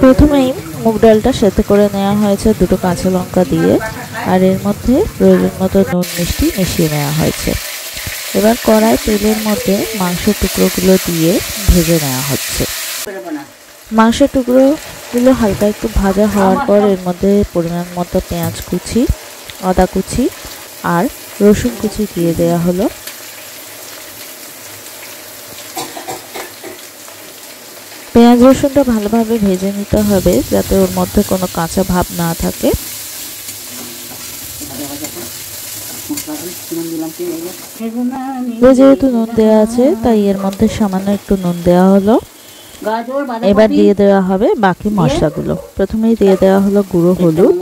প্রথমেই মুগ ডালটা সেদ্ধ করে নেওয়া হয়েছে দুটো কাঁচা লঙ্কা দিয়ে, আর এর মধ্যে প্রয়োজন মতো নুন মিষ্টি মিশিয়ে নেওয়া হয়েছে। এবার কড়াই তেলের মধ্যে মাংসের টুকরোগুলো দিয়ে ভেজে নেওয়া হচ্ছে। মাংসের টুকরোগুলো হালকা একটু ভাজা হওয়ার পর এর মধ্যে পরিমাণ মতো পেঁয়াজ কুচি, আদা কুচি আর রসুন কুচি দিয়ে দেওয়া হলো। পেঁয়াজ রসুনটা ভালোভাবে ভেজে নিতে হবে যাতে ওর মধ্যে কোনো কাঁচা ভাব না থাকে। যেহেতু নুন দেওয়া আছে তাই এর মধ্যে সামান্য একটু নুন দেওয়া হলো। এবার দিয়ে দেওয়া হবে বাকি মশলাগুলো। প্রথমেই দিয়ে দেওয়া হলো গুঁড়ো হলুদ,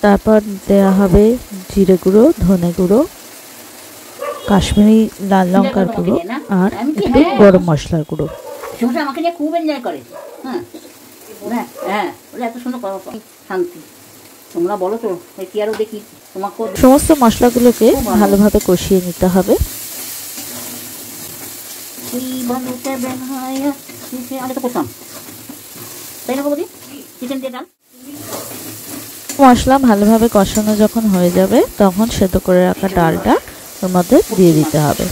তারপর দেওয়া হবে জিরে গুঁড়ো, ধনে গুঁড়ো, কাশ্মীরি লাল লঙ্কার গুঁড়ো আর একটু গরম মশলার গুঁড়ো। আমাকে নিয়ে খুব এনজয় করে। হ্যাঁ এত সুন্দর শান্তি। তোমরা বলো তো কি আরো দেখি তোমাকে। সমস্ত মশলাগুলোকে ভালোভাবে কষিয়ে নিতে হবে। মশলা ভালোভাবে কষানো যখন হয়ে যাবে তখন সেদ্ধ করে রাখা ডালটা ওর মধ্যে দিয়ে দিতে হবে।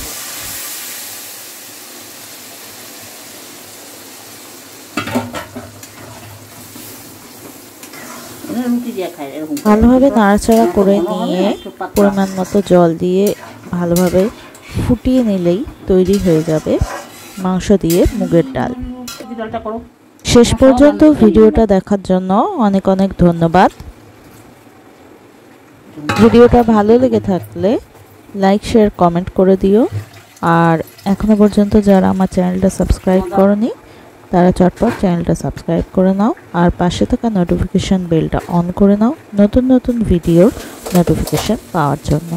ভালোভাবে নাড়াচাড়া করে নিয়ে পরিমাণ মতো জল দিয়ে ভালোভাবে ফুটিয়ে নিলেই তৈরি হয়ে যাবে মাংস দিয়ে মুগের ডাল। শেষ পর্যন্ত ভিডিওটা দেখার জন্য অনেক অনেক ধন্যবাদ। ভিডিওটা ভালো লেগে থাকলে লাইক, শেয়ার, কমেন্ট করে দিও। আর এখনো পর্যন্ত যারা আমার চ্যানেলটা সাবস্ক্রাইব করনি তারা চটপট চ্যানেলটা সাবস্ক্রাইব করে নাও আর পাশে থাকা নোটিফিকেশন বেলটা অন করে নাও নতুন নতুন ভিডিওর নোটিফিকেশন পাওয়ার জন্য।